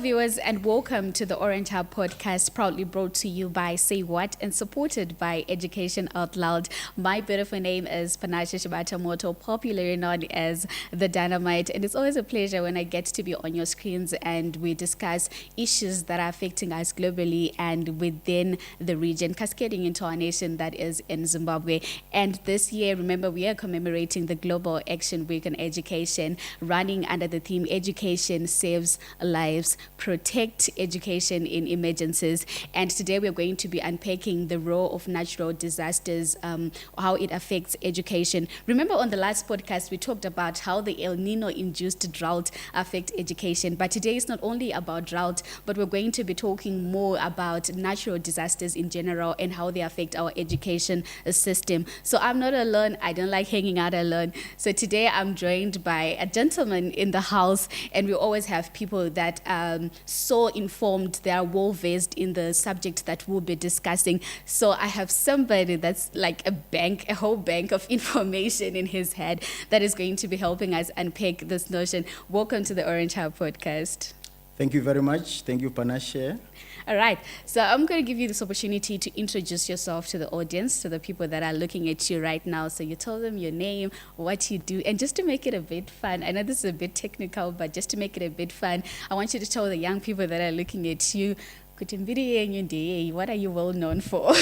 viewers, and welcome to the Orange Hub podcast, proudly brought to you by Say What and supported by Education Out Loud. My beautiful name is Panashe Shibata-Moto, popularly known as the Dynamite, and it's always a pleasure when I get to be on your screens and we discuss issues that are affecting us globally and within the region, cascading into our nation that is in Zimbabwe. And this year, remember, we are commemorating the Global Action Week on Education, running under the theme Education Saves Lives, Protect Education in Emergencies. And today we're going to be unpacking the role of natural disasters, how it affects education. Remember on the last podcast, we talked about how the El Nino-induced drought affects education. But today it's not only about drought, but we're going to be talking more about natural disasters in general and how they affect our education system. So I'm not alone. I don't like hanging out alone. So today I'm joined by a gentleman in the house, and we always have people that so informed, they are well-versed in the subject that we'll be discussing. So I have somebody that's like a whole bank of information in his head that is going to be helping us unpack this notion. Welcome to the Orange Hub podcast. Thank you very much. Thank you, Panashe. All right. So I'm going to give you this opportunity to introduce yourself to the audience, to the people that are looking at you right now. So you tell them your name, what you do, and just to make it a bit fun. I know this is a bit technical, but just to make it a bit fun, I want you to tell the young people that are looking at you, what are you well known for?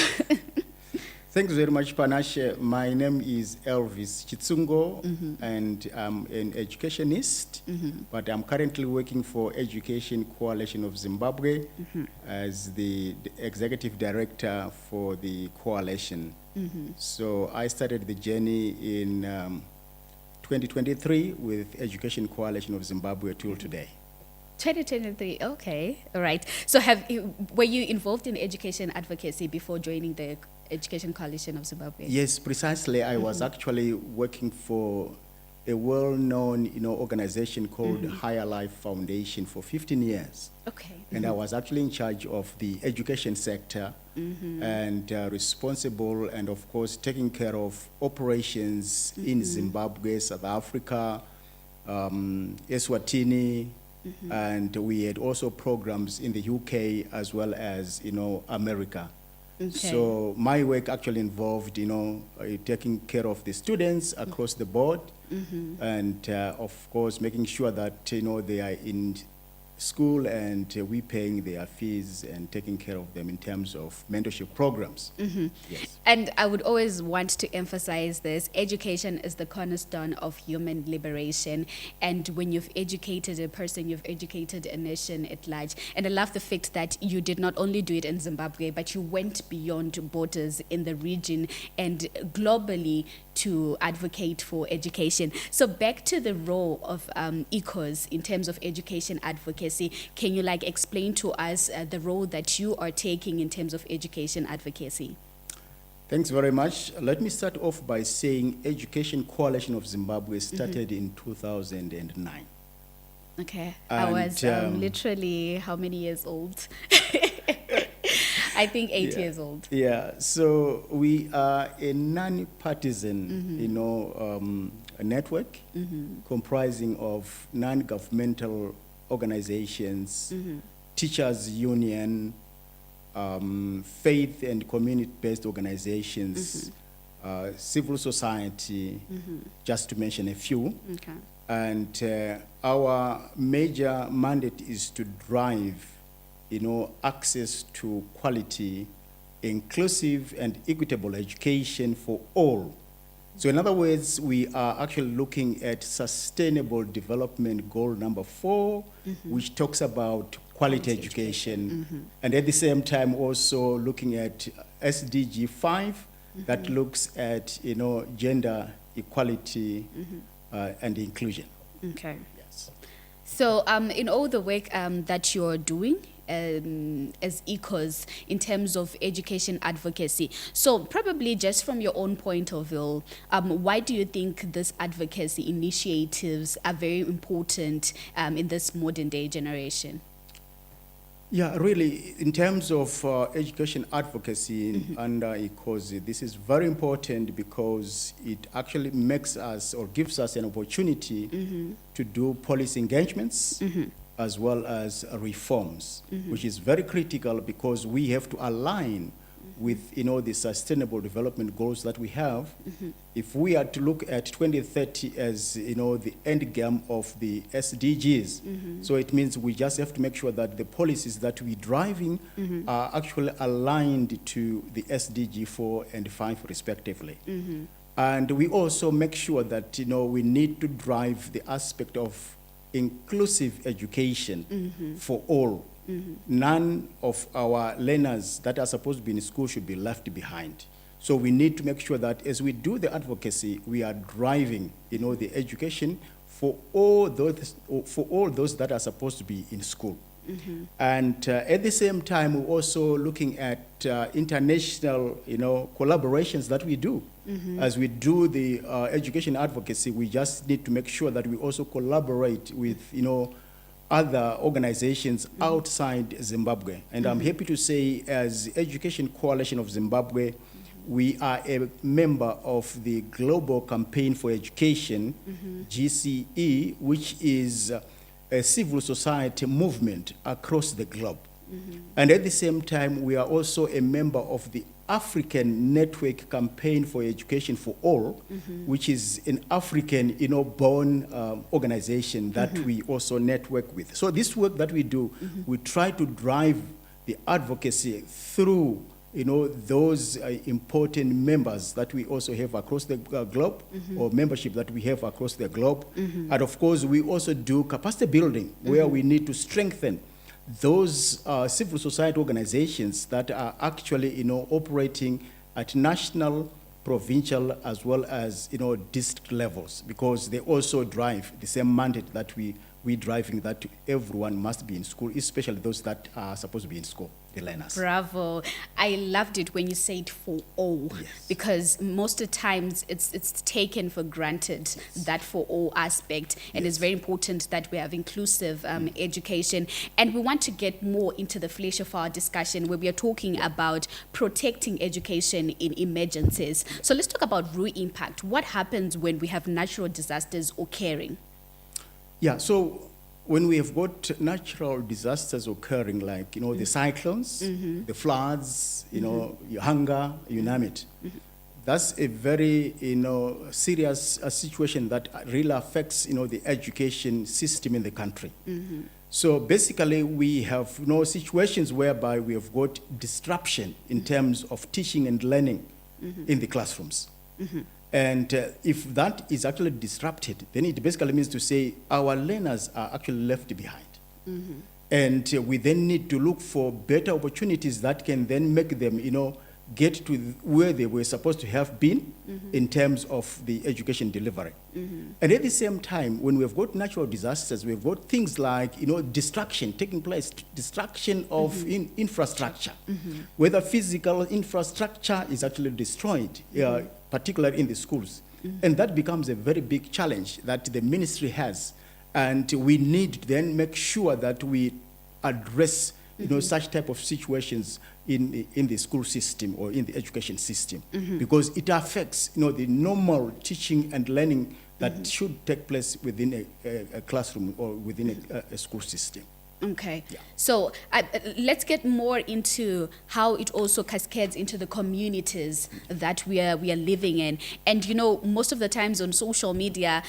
Thanks very much, Panashe. My name is Elvis Chitsungo, and I'm an educationist, but I'm currently working for Education Coalition of Zimbabwe as the executive director for the coalition. So I started the journey in 2023 with Education Coalition of Zimbabwe till today. 2023, okay, all right. So were you involved in education advocacy before joining the Education Coalition of Zimbabwe? Yes, precisely. I was actually working for a well-known, organization called Higher Life Foundation for 15 years. Okay. And I was actually in charge of the education sector and responsible and, of course, taking care of operations in Zimbabwe, South Africa, Eswatini, and we had also programs in the UK as well as, America. Okay. So my work actually involved, taking care of the students across the board and, of course, making sure that, they are in school and we paying their fees and taking care of them in terms of mentorship programs. Yes. And I would always want to emphasize this. Education is the cornerstone of human liberation. And when you've educated a person, you've educated a nation at large. And I love the fact that you did not only do it in Zimbabwe, but you went beyond borders in the region and globally to advocate for education. So back to the role of ECOS in terms of education advocacy. Can you explain to us the role that you are taking in terms of education advocacy? Thanks very much. Let me start off by saying Education Coalition of Zimbabwe started in 2009. Okay. And I was literally how many years old? I think 8 years old. Yeah, so we are a non-partisan, a network comprising of non-governmental organizations, teachers' union, faith and community-based organizations, civil society, just to mention a few. Okay. And our major mandate is to drive access to quality, inclusive and equitable education for all. So in other words, we are actually looking at Sustainable Development Goal number 4, which talks about quality education. And at the same time also looking at SDG 5, that looks at, gender equality and inclusion. Okay. Yes. So in all the work that you're doing, as ECOS in terms of education advocacy. So probably just from your own point of view, why do you think this advocacy initiatives are very important in this modern day generation? Yeah, really, in terms of education advocacy under ECOS, this is very important because it actually makes us or gives us an opportunity to do policy engagements as well as reforms, which is very critical because we have to align with, the sustainable development goals that we have. If we are to look at 2030 as, the end game of the SDGs, so it means we just have to make sure that the policies that we're driving are actually aligned to the SDG 4 and 5 respectively. And we also make sure that, we need to drive the aspect of inclusive education for all. None of our learners that are supposed to be in school should be left behind. So we need to make sure that as we do the advocacy, we are driving, the education for all those that are supposed to be in school. And at the same time, we're also looking at international, collaborations that we do. As we do the education advocacy, we just need to make sure that we also collaborate with, other organizations outside Zimbabwe. And I'm happy to say, as Education Coalition of Zimbabwe, we are a member of the Global Campaign for Education, GCE, which is a civil society movement across the globe. And at the same time, we are also a member of the African Network Campaign for Education for All, which is an African, born organization that we also network with. So this work that we do, we try to drive the advocacy through, those important members that we also have across the globe, or membership that we have across the globe. And of course, we also do capacity building, where we need to strengthen those civil society organizations that are actually, operating at national, provincial, as well as, district levels, because they also drive the same mandate that we're driving, that everyone must be in school, especially those that are supposed to be in school, the learners. Bravo. I loved it when you said for all, because most of the times it's taken for granted, that for all aspect. And it's very important that we have inclusive education. And we want to get more into the flesh of our discussion, where we are talking about protecting education in emergencies. So let's talk about real impact. What happens when we have natural disasters occurring? Yeah, so when we have got natural disasters occurring, like, the cyclones, the floods, hunger, you name it, that's a very, serious situation that really affects, the education system in the country. So basically, we have, situations whereby we have got disruption in terms of teaching and learning in the classrooms. And if that is actually disrupted, then it basically means to say our learners are actually left behind. And we then need to look for better opportunities that can then make them, get to where they were supposed to have been in terms of the education delivery. And at the same time, when we've got natural disasters, we've got things like, destruction taking place, destruction of infrastructure, whether physical infrastructure is actually destroyed, particularly in the schools. And that becomes a very big challenge that the ministry has. And we need to then make sure that we address such type of situations in the school system or in the education system, because it affects, the normal teaching and learning that should take place within a classroom or within a school system. Okay, so let's get more into how it also cascades into the communities that we are living in. And most of the times on social media,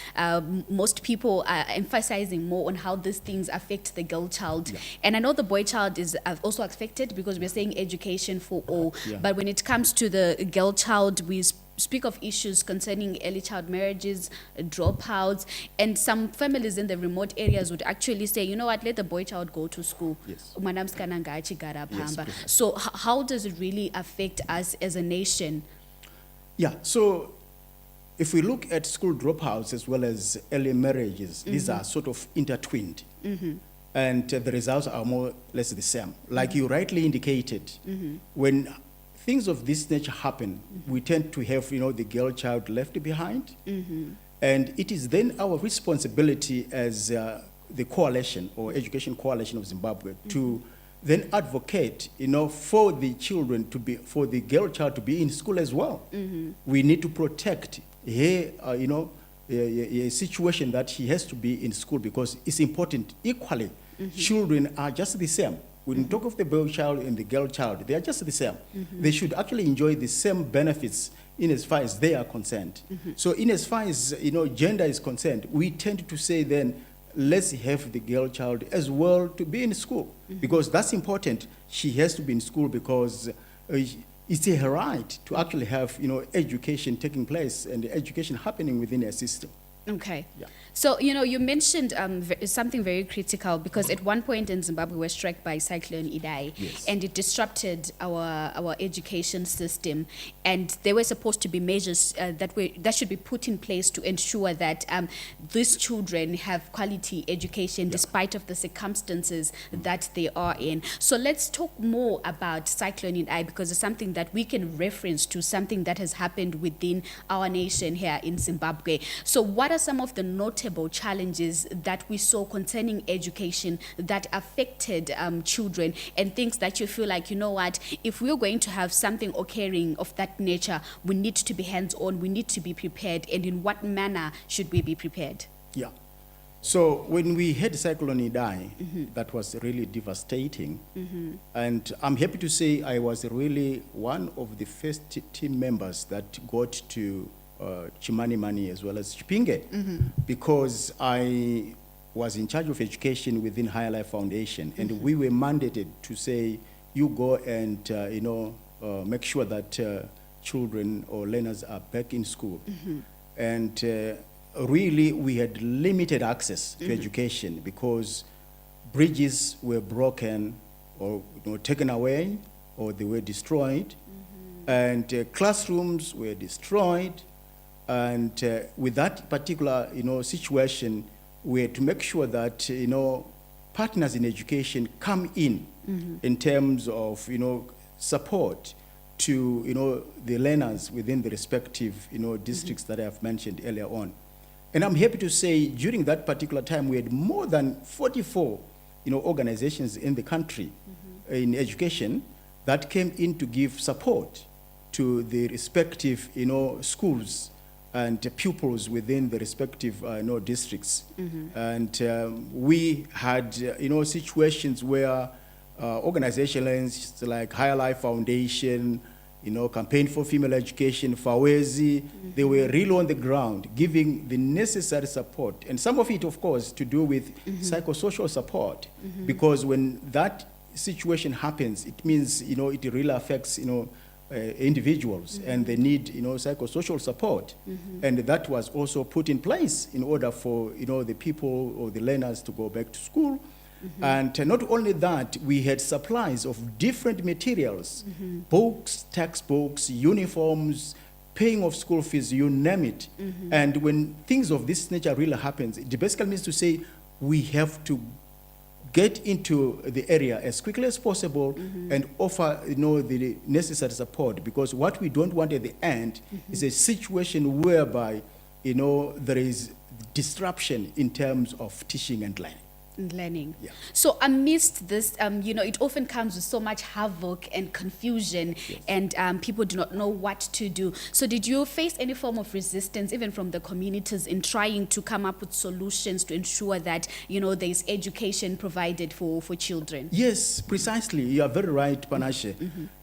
most people are emphasizing more on how these things affect the girl child. And I know the boy child is also affected, because we're saying education for all. But when it comes to the girl child, we speak of issues concerning early child marriages, dropouts, and some families in the remote areas would actually say, you know what, let the boy child go to school. So how does it really affect us as a nation? So if we look at school dropouts as well as early marriages, these are sort of intertwined. And the results are more or less the same. Like you rightly indicated, when things of this nature happen, we tend to have, the girl child left behind. And it is then our responsibility as the coalition or Education Coalition of Zimbabwe to then advocate, for the children for the girl child to be in school as well. We need to protect her, a situation that he has to be in school, because it's important equally children are just the same. When you talk of the boy child and the girl child, they are just the same. They should actually enjoy the same benefits in as far as they are concerned. So in as far as gender is concerned, we tend to say then, let's have the girl child as well to be in school, because that's important. She has to be in school because it's her right to actually have education taking place and education happening within a system. Okay. Yeah. So, you mentioned something very critical, because at one point in Zimbabwe we were struck by Cyclone Idai, Yes. and it disrupted our education system. And there were supposed to be measures that should be put in place to ensure that these children have quality education despite of the circumstances that they are in. So let's talk more about Cyclone Idai, because it's something that we can reference to, something that has happened within our nation here in Zimbabwe. So what are some of the notable challenges that we saw concerning education that affected children, and things that you feel like, if we're going to have something occurring of that nature, we need to be hands-on, we need to be prepared, and in what manner should we be prepared? Yeah. So when we had Cyclone Idai, that was really devastating. And I'm happy to say I was really one of the first team members that got to Chimanimani as well as Chipinge, because I was in charge of education within Higher Life Foundation, and we were mandated to say, you go and make sure that children or learners are back in school. And really we had limited access to education because bridges were broken or taken away, or they were destroyed, and classrooms were destroyed. And with that particular, situation, we had to make sure that, partners in education come in terms of, support to, the learners within the respective, districts that I have mentioned earlier on. And I'm happy to say during that particular time, we had more than 44, organizations in the country in education that came in to give support to the respective, schools and pupils within the respective districts. And we had situations where organizations like Higher Life Foundation, Campaign for Female Education, Fawezi, they were really on the ground giving the necessary support, and some of it of course to do with psychosocial support, because when that situation happens, it means it really affects individuals, and they need psychosocial support, and that was also put in place in order for the people or the learners to go back to school. And not only that, we had supplies of different materials, books, textbooks, uniforms, paying of school fees, you name it. And when things of this nature really happens, it basically means to say we have to get into the area as quickly as possible and offer the necessary support, because what we don't want at the end is a situation whereby there is disruption in terms of teaching and learning. Yeah. So amidst this, it often comes with so much havoc and confusion, and people do not know what to do. So did you face any form of resistance, even from the communities, in trying to come up with solutions to ensure that, there is education provided for children? Yes, precisely. You are very right, Panashe.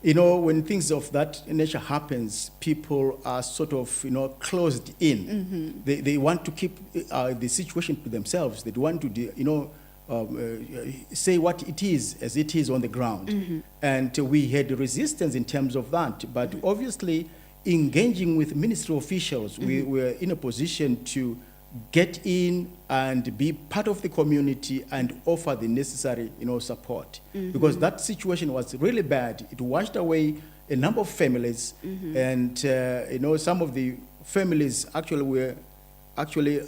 When things of that nature happens, people are sort of, closed in. They want to keep the situation to themselves. They want to, say what it is as it is on the ground. And we had resistance in terms of that, but obviously engaging with ministry officials, we were in a position to get in and be part of the community and offer the necessary support, because that situation was really bad. It washed away a number of families, and some of the families actually were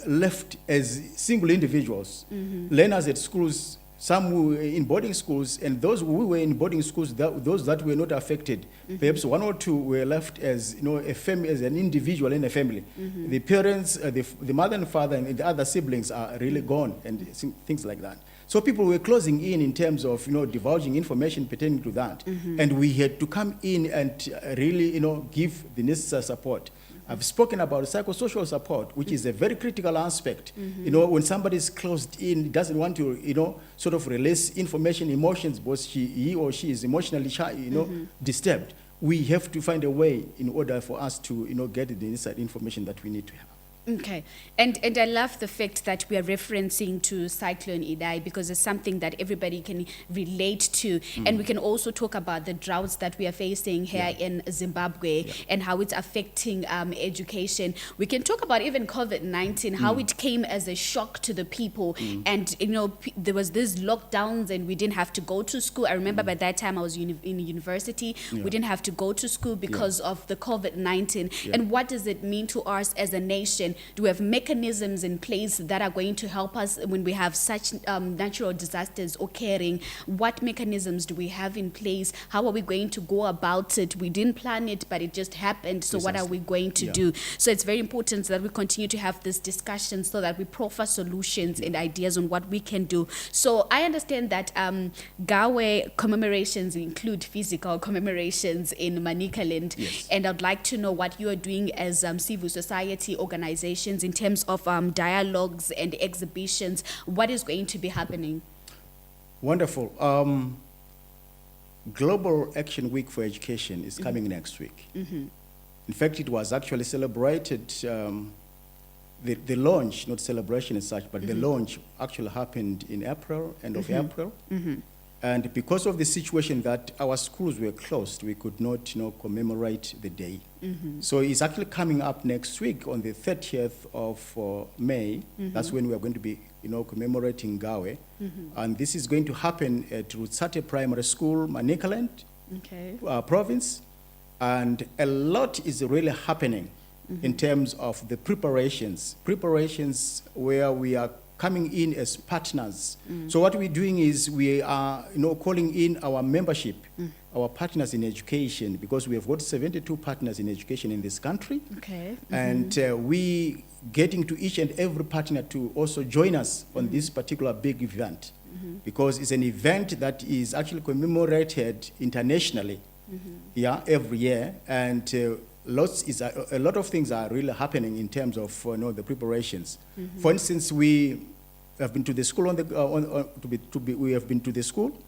left as single individuals. Learners at schools, some were in boarding schools, and those who were in boarding schools, those that were not affected, perhaps one or two were left as a family, as an individual in a family. The parents, the mother and father and the other siblings are really gone, and things like that. So people were closing in terms of divulging information pertaining to that, and we had to come in and really give the necessary support. I've spoken about psychosocial support, which is a very critical aspect. You know, when somebody is closed in, doesn't want to, you know, sort of release information, emotions, because he or she is emotionally shy, you know, disturbed. We have to find a way in order for us to, you know, get the inside information that we need to have. Okay, and I love the fact that we are referencing to Cyclone Idai because it's something that everybody can relate to, and we can also talk about the droughts that we are facing here in Zimbabwe and how it's affecting education. We can talk about even COVID-19, how it came as a shock to the people, and you know there was these lockdowns and we didn't have to go to school. I remember by that time I was in university, we didn't have to go to school because of the COVID-19. And what does it mean to us as a nation? Do we have mechanisms in place that are going to help us when we have such natural disasters occurring? What mechanisms do we have in place? How are we going to go about it? We didn't plan it, but it just happened. So what are we going to do? So it's very important that we continue to have this discussion so that we proffer solutions and ideas on what we can do. So I understand that GAWE commemorations include physical commemorations in Manicaland. And I'd like to know what you are doing as civil society organizations in terms of dialogues and exhibitions. What is going to be happening? Wonderful. Global Action Week for Education is coming next week. In fact, it was actually celebrated, the launch, not celebration as such, but the launch actually happened in April, end of April. And because of the situation that our schools were closed, we could not, you know, commemorate the day. So it's actually coming up next week on the 30th of May. That's when we are going to be, you know, commemorating GAWE. And this is going to happen at Rutsate Primary School, Manicaland province. And a lot is really happening in terms of the preparations where we are coming in as partners. So what we're doing is we are, you know, calling in our membership, our partners in education, because we have got 72 partners in education in this country. And we getting to each and every partner to also join us on this particular big event, because it's an event that is actually commemorated internationally, every year. And a lot of things are really happening in terms of you know, the preparations. For instance, we have been to the school we have been to the school,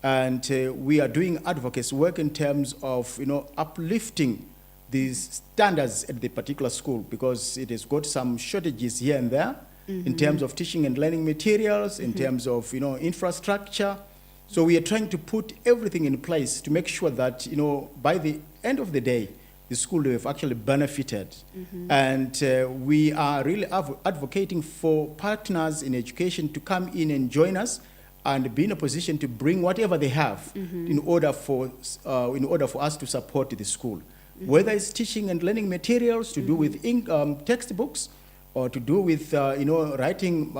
and we are doing advocacy work in terms of, you know, uplifting these standards at the particular school, because it has got some shortages here and there in terms of teaching and learning materials, in terms of, you know, infrastructure. So we are trying to put everything in place to make sure that, you know, by the end of the day, the school have actually benefited. And we are really advocating for partners in education to come in and join us and be in a position to bring whatever they have in order for us to support the school. Whether it's teaching and learning materials to do with textbooks, or to do with you know, writing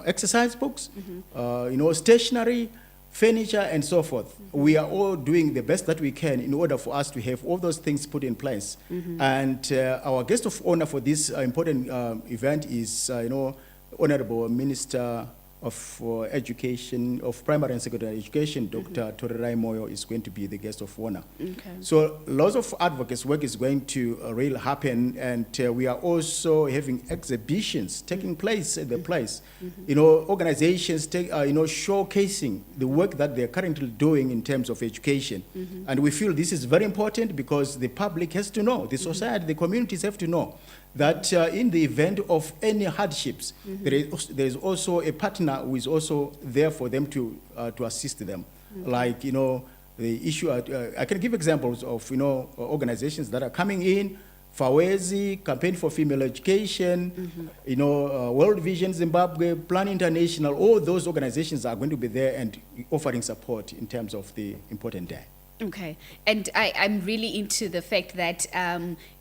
exercise books, you know, stationery, furniture, and so forth. We are all doing the best that we can in order for us to have all those things put in place. And our guest of honor for this important event is, you know, Honorable Minister of Education, of Primary and Secondary Education, Dr. Torerai Moyo is going to be the guest of honor. So lots of advocacy work is going to really happen, and we are also having exhibitions taking place at the place. You know, organizations you know, showcasing the work that they're currently doing in terms of education. And we feel this is very important because the public has to know, the society, the communities have to know that in the event of any hardships, there is also a partner who is also there for them to assist them. Like, you know, the issue, I can give examples of, you know, organizations that are coming in, Fawezi, Campaign for Female Education, you know, World Vision Zimbabwe, Plan International, all those organizations are going to be there and offering support in terms of the important day. Okay, and I'm really into the fact that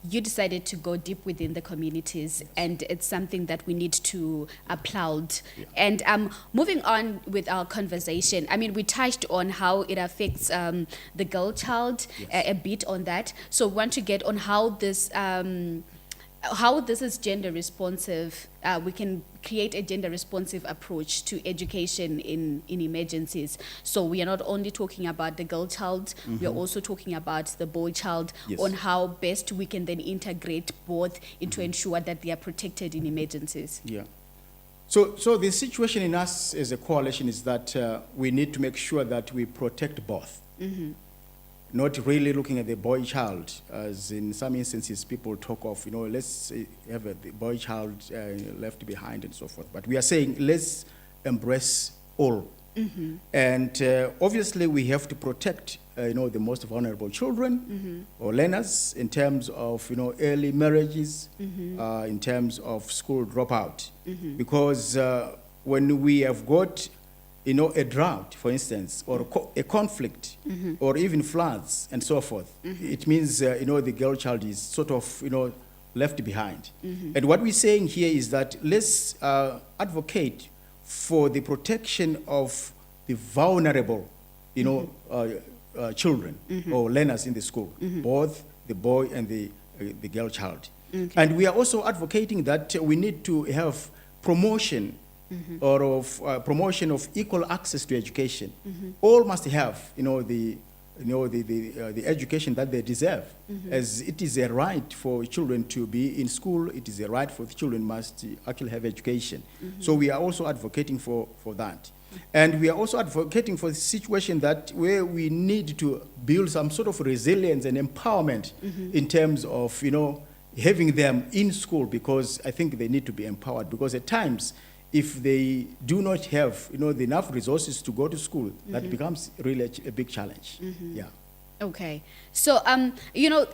you decided to go deep within the communities, and it's something that we need to applaud. And moving on with our conversation, I mean, we touched on how it affects the girl child, a bit on that. So we want to get on how this how this is gender responsive, we can create a gender responsive approach to education in emergencies. So we are not only talking about the girl child, we are also talking about the boy child, Yes. on how best we can then integrate both into ensure that they are protected in emergencies. Yeah. So the situation in us as a coalition is that we need to make sure that we protect both. Not really looking at the boy child, as in some instances people talk of, let's have the boy child left behind and so forth. But we are saying let's embrace all. And obviously we have to protect, the most vulnerable children or learners in terms of, early marriages, in terms of school dropout. Because when we have got a drought, for instance, or a conflict, or even floods and so forth, it means, the girl child is sort of, left behind. And what we're saying here is that let's advocate for the protection of the vulnerable, children or learners in the school, both the boy and the girl child. And we are also advocating that we need to have promotion or of promotion of equal access to education. All must have, the education that they deserve, as it is a right for children to be in school. It is a right for the children must actually have education. So we are also advocating for that. And we are also advocating for the situation that where we need to build some sort of resilience and empowerment in terms of, having them in school, because I think they need to be empowered, because at times, if they do not have, enough resources to go to school, that becomes really a big challenge. Yeah. Okay. So,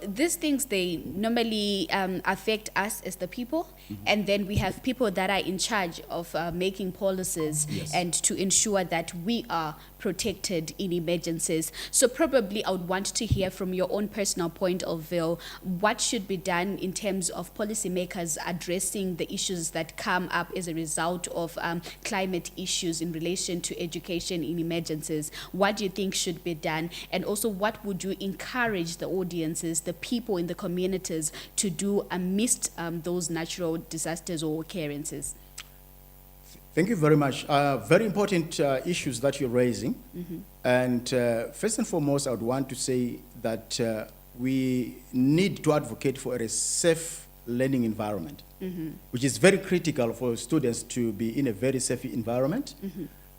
these things, they normally affect us as the people, and then we have people that are in charge of making policies and to ensure that we are protected in emergencies. So probably I would want to hear from your own personal point of view, what should be done in terms of policymakers addressing the issues that come up as a result of climate issues in relation to education in emergencies. What do you think should be done? And also, what would you encourage the audiences, the people in the communities to do amidst those natural disasters or occurrences? Thank you very much. Very important issues that you're raising. And first and foremost, I would want to say that we need to advocate for a safe learning environment, which is very critical for students to be in a very safe environment.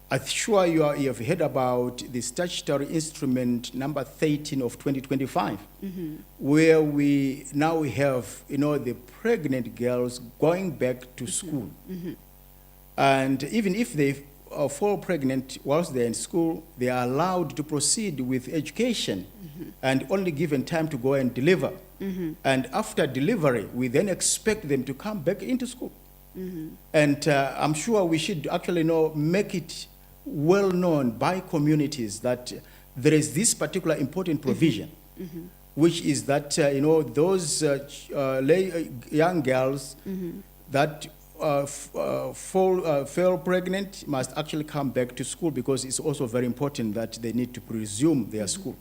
I'm sure you have heard about the statutory instrument number 13 of 2025, where we now have, the pregnant girls going back to school. And even if they fall pregnant whilst they're in school, they are allowed to proceed with education and only given time to go and deliver. And after delivery, we then expect them to come back into school. And I'm sure we should actually make it well known by communities that there is this particular important provision, which is that, those young girls that fell pregnant must actually come back to school, because it's also very important that they need to resume their school.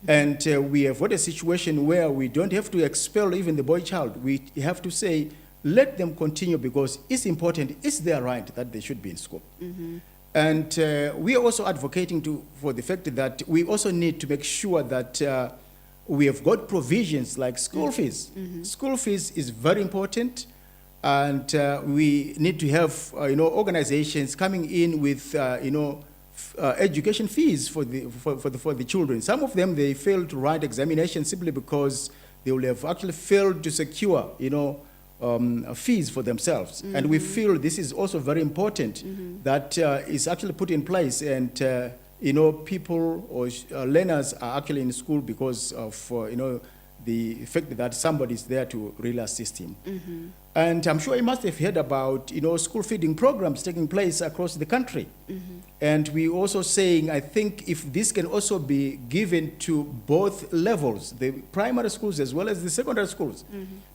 And we have got a situation where we don't have to expel even the boy child. We have to say, let them continue, because it's important, it's their right that they should be in school. And we are also advocating for the fact that we also need to make sure that we have got provisions like school fees. School fees is very important. And we need to have, organizations coming in with, education fees for the children. Some of them, they fail to write examinations simply because they will have actually failed to secure, fees for themselves. And we feel this is also very important that is actually put in place, and, people or learners are actually in school because of, the fact that somebody is there to really assist him. And I'm sure you must have heard about, school feeding programs taking place across the country. And we also saying, I think if this can also be given to both levels, the primary schools as well as the secondary schools,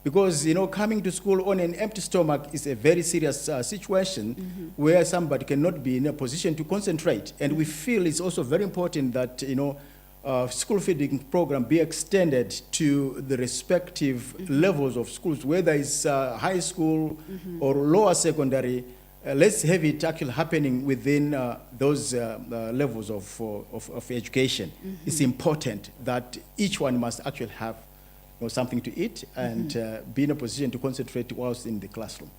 because, coming to school on an empty stomach is a very serious situation where somebody cannot be in a position to concentrate. And we feel it's also very important that, school feeding program be extended to the respective levels of schools, whether it's high school or lower secondary. Let's have it actually happening within those levels of education. It's important that each one must actually have something to eat and be in a position to concentrate whilst in the classroom.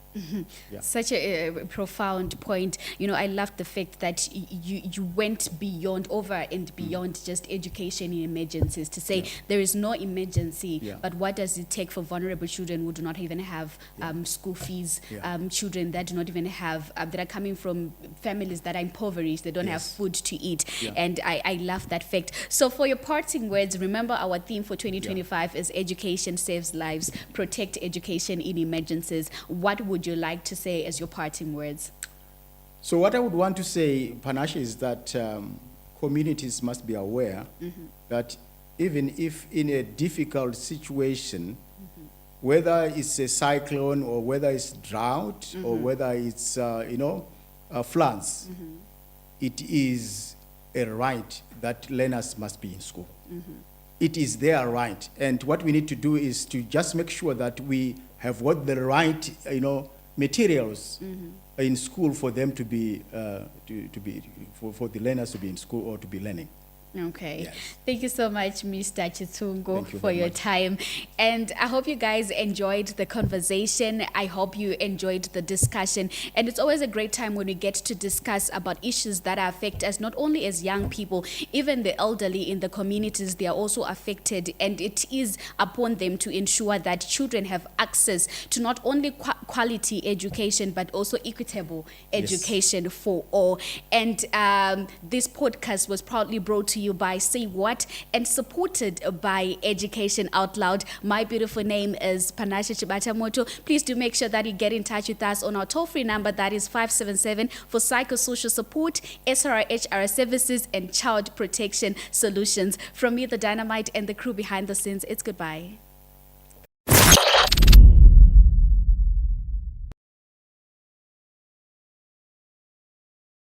Yeah. Such a profound point. You know, I love the fact that you went beyond, over and beyond just education in emergencies to say there is no emergency, but what does it take for vulnerable children who do not even have school fees, children that do not even have, that are coming from families that are impoverished, they don't have food to eat. And I love that fact. So for your parting words, remember our theme for 2025 is education saves lives, protect education in emergencies. What would you like to say as your parting words? So what I would want to say, Panashe, is that communities must be aware that even if in a difficult situation, whether it's a cyclone or whether it's drought or whether it's, floods, it is a right that learners must be in school. It is their right. And what we need to do is to just make sure that we have what the right, materials in school for them to be, for the learners to be in school or to be learning. Okay. Yes. Thank you so much, Mr. Chitungo, for very your much. time. And I hope you guys enjoyed the conversation. I hope you enjoyed the discussion. And it's always a great time when we get to discuss about issues that affect us, not only as young people, even the elderly in the communities, they are also affected. And it is upon them to ensure that children have access to not only quality education, but also equitable education for all. And this podcast was proudly brought to you by Say What and supported by Education Out Loud. My beautiful name is Panashe Chibata-Moto. Please do make sure that you get in touch with us on our toll-free number, that is 577, for psychosocial support, SRHR services, and child protection solutions. From me, the Dynamite, and the crew behind the scenes, it's goodbye.